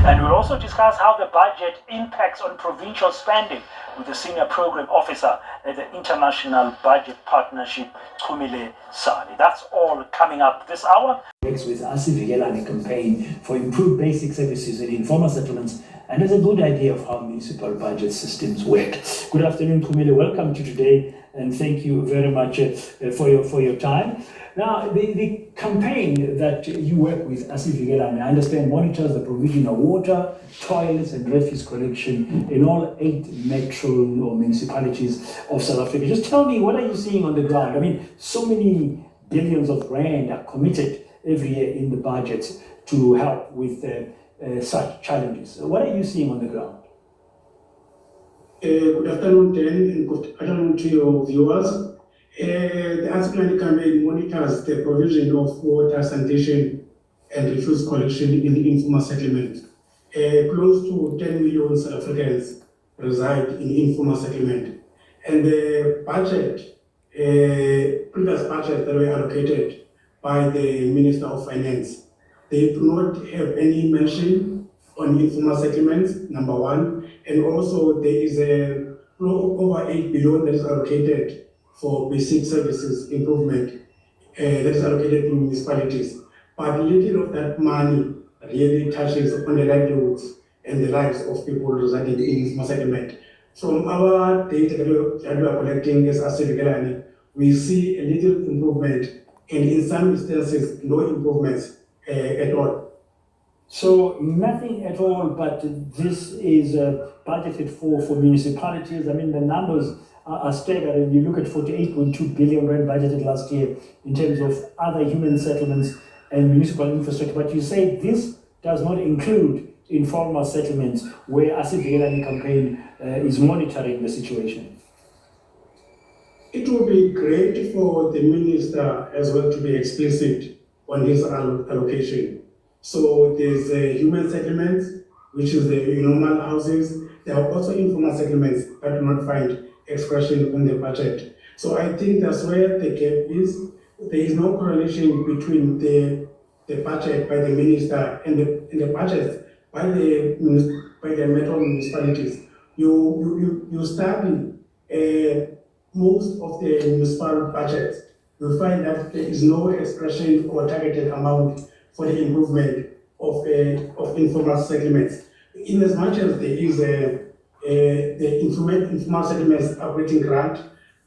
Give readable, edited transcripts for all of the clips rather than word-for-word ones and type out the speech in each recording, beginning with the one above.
And we'll also discuss how the budget impacts on provincial spending with the Senior Program Officer at the International Budget Partnership, Chumile Sali. That's all coming up this hour. Works with Asivikelane campaign for improved basic services in informal settlements and has a good idea of how municipal budget systems work. Good afternoon, Chumile. Welcome to today, and thank you very much for your time. Now, the campaign that you work with, Asivikelane, I understand, monitors the provision of water, toilets, and refuse collection in all 8 metro or municipalities of South Africa. Just tell me, what are you seeing on the ground? I mean, so many billions of rand are committed every year in the budget to help with such challenges. What are you seeing on the ground? Good afternoon, Dan, and good afternoon to your viewers. The Asivikelane campaign monitors the provision of water, sanitation, and refuse collection in informal settlement. Close to 10 million South Africans reside in informal settlement. And the budget, previous budget that were allocated by the Minister of Finance, they do not have any mention on informal settlements, number one. And also there is a over 8 billion that is allocated for basic services improvement that is allocated to municipalities. But little of that money really touches on the livelihoods and the lives of people residing in informal settlement. From our data that we are collecting as Asivikelane, we see a little improvement, and in some instances, no improvements at all. So nothing at all, but this is budgeted for municipalities. I mean, the numbers are staggering. You look at 48.2 billion rand budgeted last year in terms of other human settlements and municipal infrastructure. But you say this does not include informal settlements where Asivikelane campaign is monitoring the situation. It would be great for the minister as well to be explicit on his allocation. So there's human settlements, which is the normal houses. There are also informal settlements that do not find expression on the budget. So I think that's where the gap is. There is no correlation between the budget by the minister and the budget by the metro municipalities. You study most of the municipal budgets, you'll find that there is no expression or targeted amount for the improvement of informal settlements. In as much as there is the informal settlements operating grant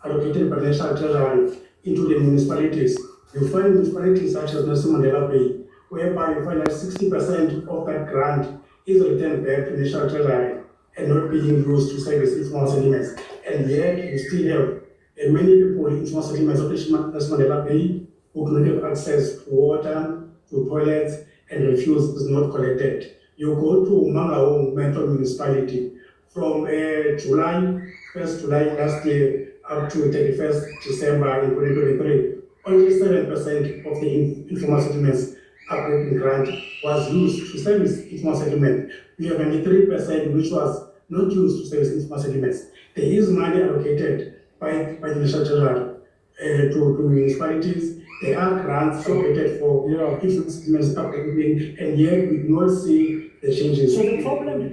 allocated by the National Treasury into the municipalities, you find municipalities such as Nelson Mandela Bay, whereby you find that 60% of that grant is returned back to the National Treasury and not being used to service informal settlements. And yet you still have many people in informal settlements of Nelson Mandela Bay who do not have access to water, to toilets, and refuse is not collected. You go to Mangaung Metro Municipality from July 1st July last year up to 31st December in 2023, only 7% of the informal settlements operating grant was used to service informal settlement. We have 93% which was not used to service informal settlements. There is money allocated by the National Treasury to municipalities. There are grants allocated for informal settlements operating, and yet we do not see the changes. So the problem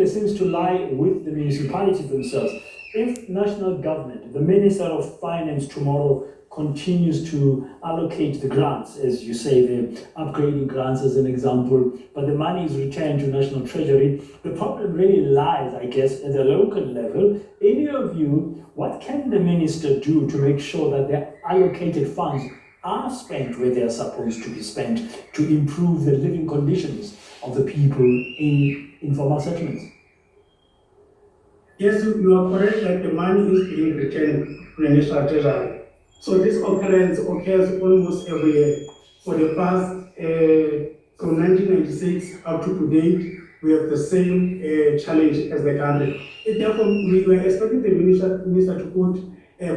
seems to lie with the municipalities themselves. If national government, the Minister of Finance tomorrow continues to allocate the grants, as you say, the upgrading grants as an example, but the money is returned to National Treasury, the problem really lies, I guess, at the local level. In your view, what can the minister do to make sure that the allocated funds are spent where they are supposed to be spent to improve the living conditions of the people in informal settlements? Yes, you are correct that the money is being returned to the National Treasury. So this occurrence occurs almost every year. For the past, from 1996 up to date, we have the same challenge as the country. Therefore, we were expecting the minister to put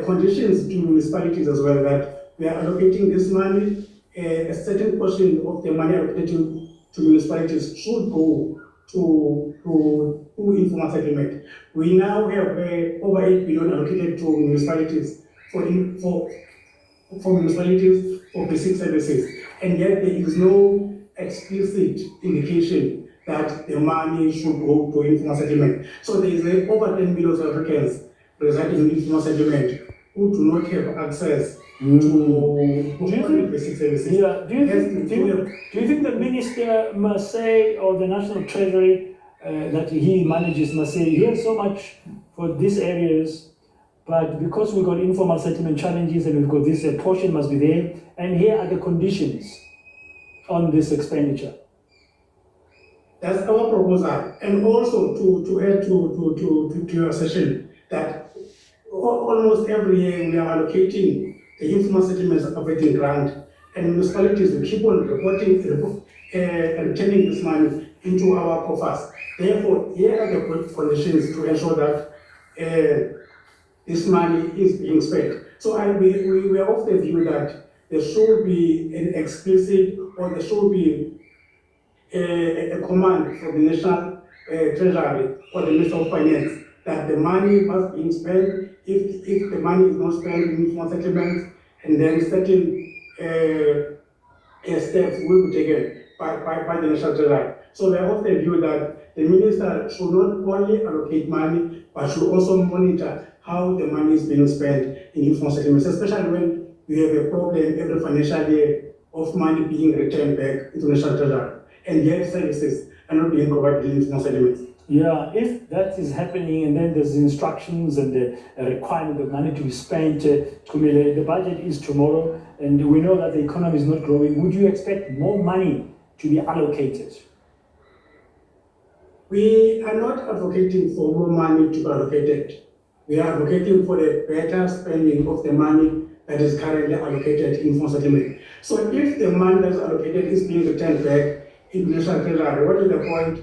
conditions to municipalities as well, that we are allocating this money, a certain portion of the money allocated to municipalities should go to informal settlement. We now have over 8 billion allocated to municipalities for municipalities for basic services, and yet there is no explicit indication that the money should go to informal settlement. So there is over 10 million South Africans residing in informal settlement who do not have access to basic services. Yeah. Do you think the minister must say, or the National Treasury that he manages must say, here's so much for these areas, but because we've got informal settlement challenges and we've got this portion must be there, and here are the conditions on this expenditure? That's our proposal. And also to add to your session, that almost every year we are allocating the informal settlements operating grant, and municipalities will keep on reporting and returning this money into our coffers. Therefore, here are the conditions to ensure that this money is being spent. So we are of the view that there should be an explicit, or there should be a command for the National Treasury or the Minister of Finance that the money must be spent. If the money is not spent in informal settlements, and then certain steps will be taken by the National Treasury. So we are of the view that the minister should not only allocate money, but should also monitor how the money is being spent in informal settlements, especially when we have a problem every financial year of money being returned back into National Treasury, and yet services are not being provided in informal settlements. Yeah, if that is happening and then there's instructions and the requirement of money to be spent, Chumile, the budget is tomorrow and we know that the economy is not growing, would you expect more money to be allocated? We are not advocating for more money to be allocated. We are advocating for the better spending of the money that is currently allocated in informal settlement. So if the money that is allocated is being returned back in National Treasury, what is the point